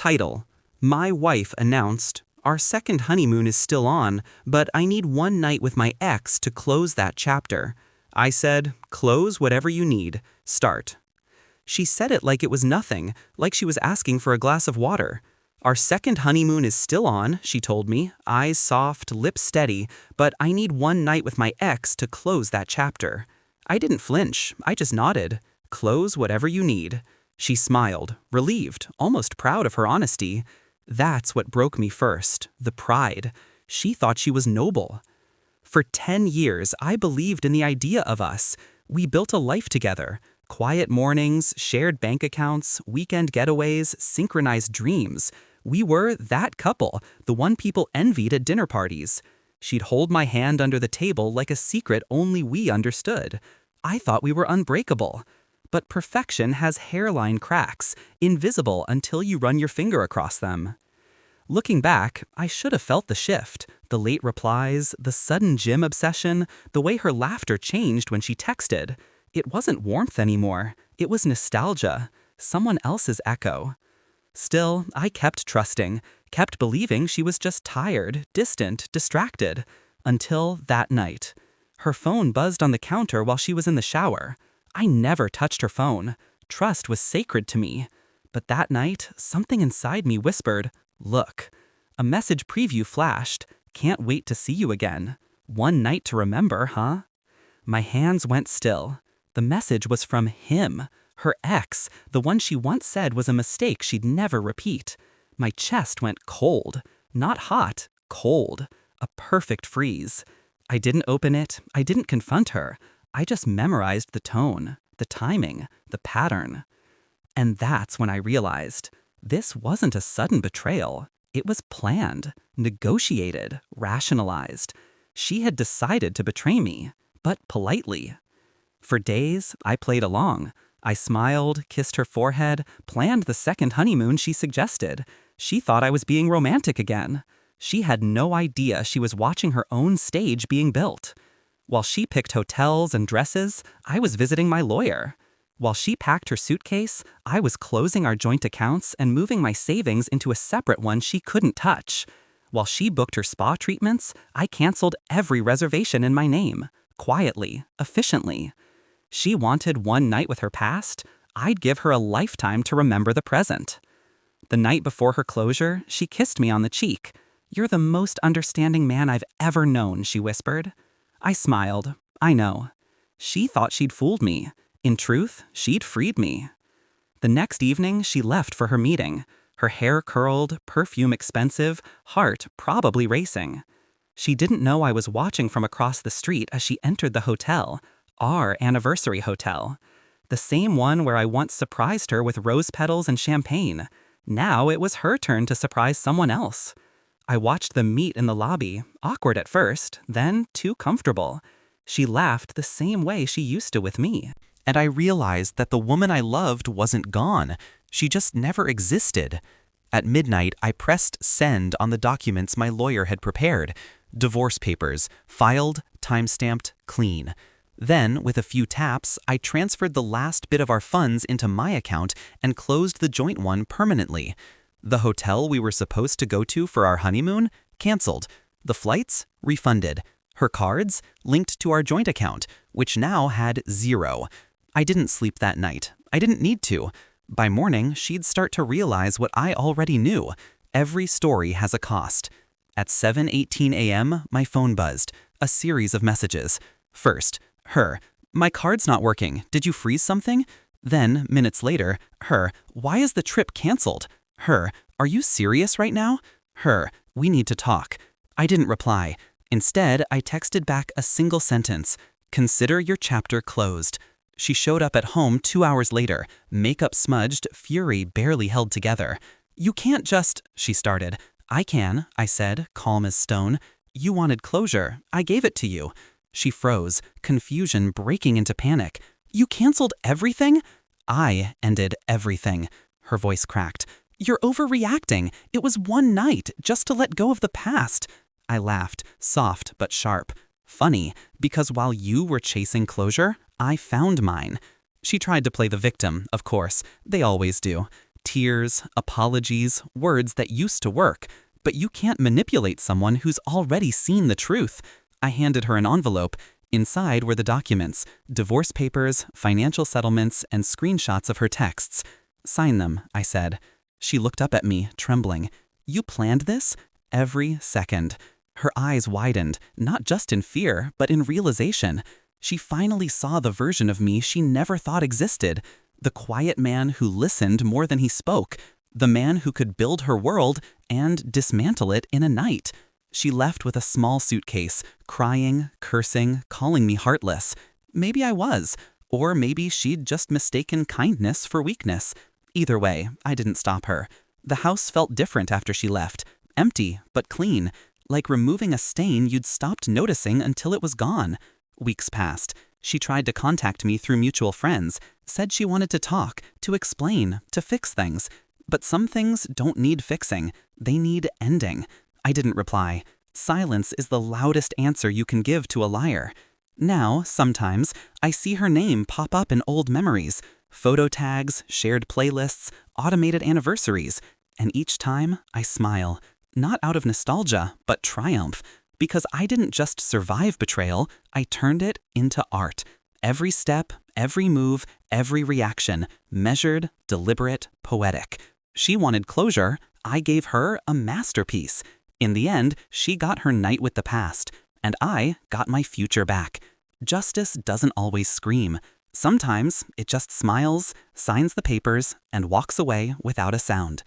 Title: My wife announced, "Our second honeymoon is still on, but I need one night with my ex to close that chapter." I said, "Close whatever you need. Start." She said it like it was nothing, like she was asking for a glass of water. "Our second honeymoon is still on," she told me, eyes soft, lips steady, "but I need one night with my ex to close that chapter." I didn't flinch, I just nodded. "Close whatever you need." She smiled, relieved, almost proud of her honesty. That's what broke me first, the pride. She thought she was noble. For 10 years, I believed in the idea of us. We built a life together. Quiet mornings, shared bank accounts, weekend getaways, synchronized dreams. We were that couple, the one people envied at dinner parties. She'd hold my hand under the table like a secret only we understood. I thought we were unbreakable. But perfection has hairline cracks, invisible until you run your finger across them. Looking back, I should have felt the shift, the late replies, the sudden gym obsession, the way her laughter changed when she texted. It wasn't warmth anymore, it was nostalgia, someone else's echo. Still, I kept trusting, kept believing she was just tired, distant, distracted. Until that night. Her phone buzzed on the counter while she was in the shower. I never touched her phone. Trust was sacred to me. But that night, something inside me whispered, "Look." A message preview flashed. "Can't wait to see you again. One night to remember, huh?" My hands went still. The message was from him, her ex, the one she once said was a mistake she'd never repeat. My chest went cold. Not hot, cold. A perfect freeze. I didn't open it. I didn't confront her. I just memorized the tone, the timing, the pattern. And that's when I realized this wasn't a sudden betrayal. It was planned, negotiated, rationalized. She had decided to betray me, but politely. For days, I played along. I smiled, kissed her forehead, planned the second honeymoon she suggested. She thought I was being romantic again. She had no idea she was watching her own stage being built. While she picked hotels and dresses, I was visiting my lawyer. While she packed her suitcase, I was closing our joint accounts and moving my savings into a separate one she couldn't touch. While she booked her spa treatments, I canceled every reservation in my name, quietly, efficiently. She wanted one night with her past. I'd give her a lifetime to remember the present. The night before her closure, she kissed me on the cheek. "You're the most understanding man I've ever known," she whispered. I smiled. I know. She thought she'd fooled me. In truth, she'd freed me. The next evening, she left for her meeting. Her hair curled, perfume expensive, heart probably racing. She didn't know I was watching from across the street as she entered the hotel, our anniversary hotel. The same one where I once surprised her with rose petals and champagne. Now it was her turn to surprise someone else. I watched them meet in the lobby, awkward at first, then too comfortable. She laughed the same way she used to with me. And I realized that the woman I loved wasn't gone. She just never existed. At midnight, I pressed send on the documents my lawyer had prepared. Divorce papers, filed, time-stamped, clean. Then, with a few taps, I transferred the last bit of our funds into my account and closed the joint one permanently. The hotel we were supposed to go to for our honeymoon? Canceled. The flights? Refunded. Her cards? Linked to our joint account, which now had 0. I didn't sleep that night. I didn't need to. By morning, she'd start to realize what I already knew. Every story has a cost. At 7:18 a.m., my phone buzzed. A series of messages. First, her. "My card's not working. Did you freeze something?" Then, minutes later, her. "Why is the trip canceled?" Her. "Are you serious right now?" Her. "We need to talk." I didn't reply. Instead, I texted back a single sentence. "Consider your chapter closed." She showed up at home 2 hours later, makeup smudged, fury barely held together. "You can't just," she started. "I can," I said, calm as stone. "You wanted closure. I gave it to you." She froze, confusion breaking into panic. "You canceled everything?" "I ended everything." Her voice cracked. "You're overreacting. It was one night, just to let go of the past." I laughed, soft but sharp. "Funny, because while you were chasing closure, I found mine." She tried to play the victim, of course. They always do. Tears, apologies, words that used to work. But you can't manipulate someone who's already seen the truth. I handed her an envelope. Inside were the documents, divorce papers, financial settlements, and screenshots of her texts. Sign them, I said. She looked up at me, trembling. You planned this? Every second. Her eyes widened, not just in fear, but in realization. She finally saw the version of me she never thought existed. The quiet man who listened more than he spoke. The man who could build her world and dismantle it in a night. She left with a small suitcase, crying, cursing, calling me heartless. Maybe I was, or maybe she'd just mistaken kindness for weakness. Either way, I didn't stop her. The house felt different after she left. Empty, but clean. Like removing a stain you'd stopped noticing until it was gone. Weeks passed. She tried to contact me through mutual friends, said she wanted to talk, to explain, to fix things. But some things don't need fixing. They need ending. I didn't reply. Silence is the loudest answer you can give to a liar. Now, sometimes, I see her name pop up in old memories. Photo tags, shared playlists, automated anniversaries. And each time, I smile. Not out of nostalgia, but triumph. Because I didn't just survive betrayal, I turned it into art. Every step, every move, every reaction, measured, deliberate, poetic. She wanted closure, I gave her a masterpiece. In the end, she got her night with the past, and I got my future back. Justice doesn't always scream. Sometimes it just smiles, signs the papers, and walks away without a sound.